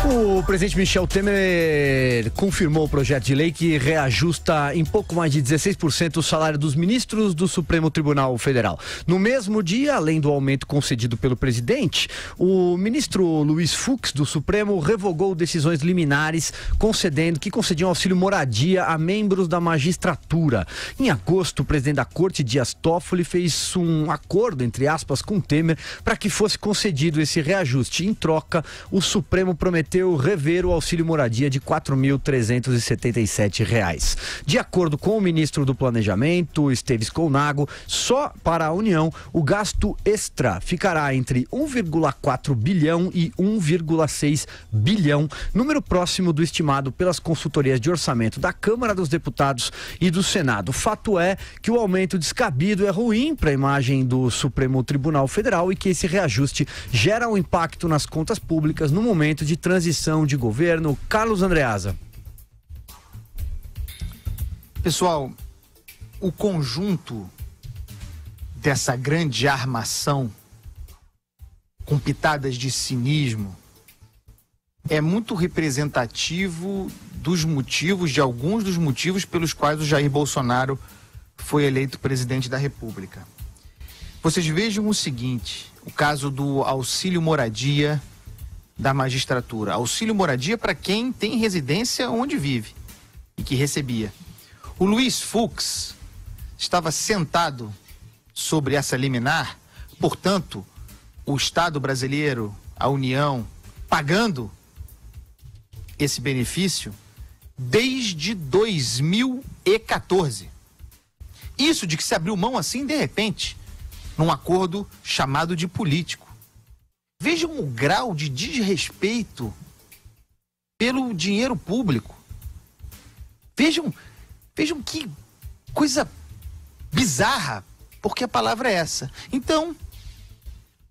O presidente Michel Temer confirmou o projeto de lei que reajusta em pouco mais de 16% o salário dos ministros do Supremo Tribunal Federal. No mesmo dia, além do aumento concedido pelo presidente, o ministro Luiz Fux do Supremo revogou decisões liminares que concediam auxílio moradia a membros da magistratura. Em agosto, o presidente da Corte, Dias Toffoli, fez um acordo, entre aspas, com Temer para que fosse concedido esse reajuste. Em troca, o Supremo prometeu rever o auxílio moradia de R$ 4.377. De acordo com o ministro do Planejamento, Esteves Colnago, só para a União, o gasto extra ficará entre 1,4 bilhão e 1,6 bilhão, número próximo do estimado pelas consultorias de orçamento da Câmara dos Deputados e do Senado. O fato é que o aumento descabido é ruim para a imagem do Supremo Tribunal Federal e que esse reajuste gera um impacto nas contas públicas no momento de transição de governo. Carlos Andreasa. Pessoal, o conjunto dessa grande armação com pitadas de cinismo é muito representativo de alguns dos motivos pelos quais o Jair Bolsonaro foi eleito presidente da República. Vocês vejam o seguinte, o caso do auxílio moradia da magistratura. Auxílio moradia para quem tem residência onde vive e que recebia. O Luiz Fux estava sentado sobre essa liminar, portanto, o Estado brasileiro, a União, pagando esse benefício desde 2014. Isso de que se abriu mão assim de repente, num acordo chamado de político. Vejam o grau de desrespeito pelo dinheiro público. Vejam que coisa bizarra, porque a palavra é essa. Então,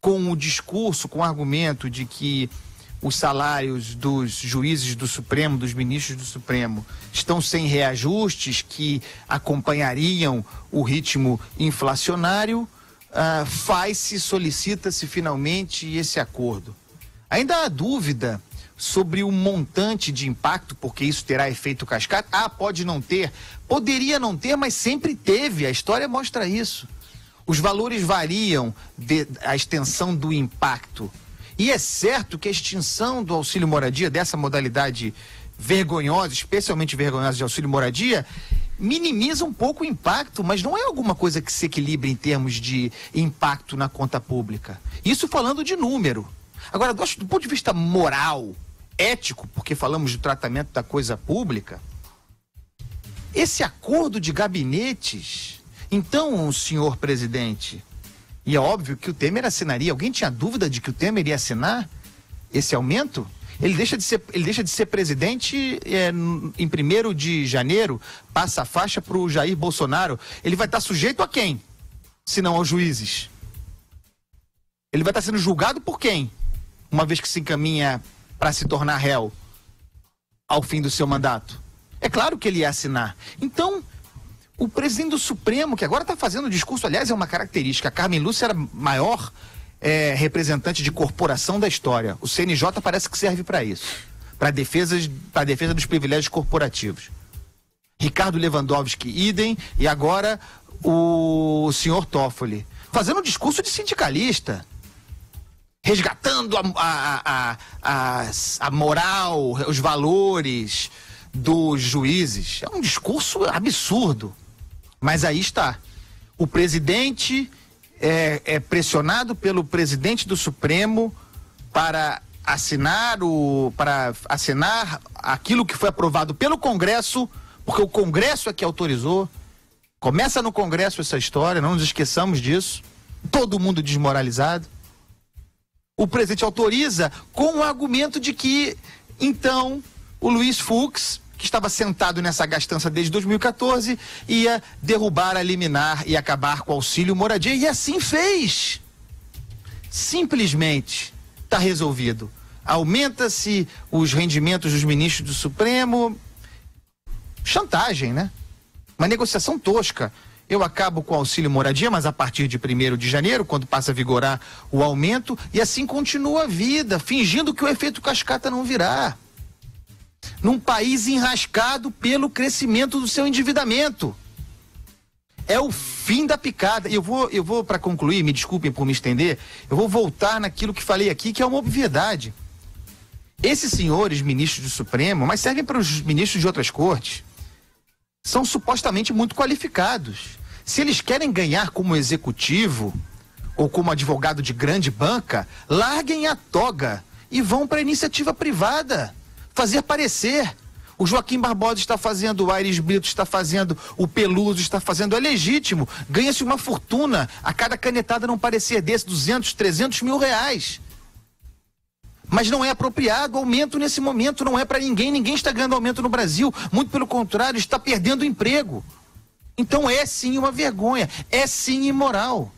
com o discurso, com o argumento de que os salários dos juízes do Supremo, dos ministros do Supremo, estão sem reajustes que acompanhariam o ritmo inflacionário, solicita-se finalmente esse acordo. Ainda há dúvida sobre o montante de impacto, porque isso terá efeito cascata. Pode não ter, poderia não ter, mas sempre teve, a história mostra isso. Os valores variam, a extensão do impacto. E é certo que a extinção do auxílio moradia, dessa modalidade vergonhosa, especialmente vergonhosa de auxílio moradia, minimiza um pouco o impacto, mas não é alguma coisa que se equilibre em termos de impacto na conta pública. Isso falando de número. Agora, do ponto de vista moral, ético, porque falamos do tratamento da coisa pública, esse acordo de gabinetes, então, senhor presidente, e é óbvio que o Temer assinaria, alguém tinha dúvida de que o Temer ia assinar esse aumento? Ele deixa de ser presidente em 1º de janeiro, passa a faixa para o Jair Bolsonaro. Ele vai estar sujeito a quem? Se não aos juízes. Ele vai estar sendo julgado por quem? Uma vez que se encaminha para se tornar réu ao fim do seu mandato. É claro que ele ia assinar. Então, o presidente do Supremo, que agora está fazendo o discurso, aliás, é uma característica. A Carmen Lúcia era maior representante de corporação da história. O CNJ parece que serve para isso, para a defesa dos privilégios corporativos. Ricardo Lewandowski, idem, e agora o senhor Toffoli, fazendo um discurso de sindicalista, resgatando a moral, os valores dos juízes. É um discurso absurdo. Mas aí está. O presidente é pressionado pelo presidente do Supremo para assinar aquilo que foi aprovado pelo Congresso, porque o Congresso é que autorizou. Começa no Congresso essa história, não nos esqueçamos disso. Todo mundo desmoralizado. O presidente autoriza com o argumento de que, então, o Luiz Fux, que estava sentado nessa gastança desde 2014, ia derrubar a liminar e acabar com o auxílio moradia. E assim fez. Simplesmente está resolvido. Aumenta-se os rendimentos dos ministros do Supremo. Chantagem, né? Uma negociação tosca. eu acabo com o auxílio moradia, mas a partir de 1º de janeiro, quando passa a vigorar o aumento, e assim continua a vida, fingindo que o efeito cascata não virá. Num país enrascado pelo crescimento do seu endividamento. É o fim da picada. E eu vou para concluir, me desculpem por me estender, eu vou voltar naquilo que falei aqui, que é uma obviedade. Esses senhores ministros do Supremo, mas servem para os ministros de outras cortes, são supostamente muito qualificados. Se eles querem ganhar como executivo ou como advogado de grande banca, larguem a toga e vão para a iniciativa privada fazer parecer. O Joaquim Barbosa está fazendo, o Aires Brito está fazendo, o Peluso está fazendo, é legítimo. Ganha-se uma fortuna a cada canetada não parecer desse, 200, 300 mil reais. Mas não é apropriado, aumento nesse momento não é para ninguém está ganhando aumento no Brasil, muito pelo contrário, está perdendo emprego. Então é sim uma vergonha, é sim imoral.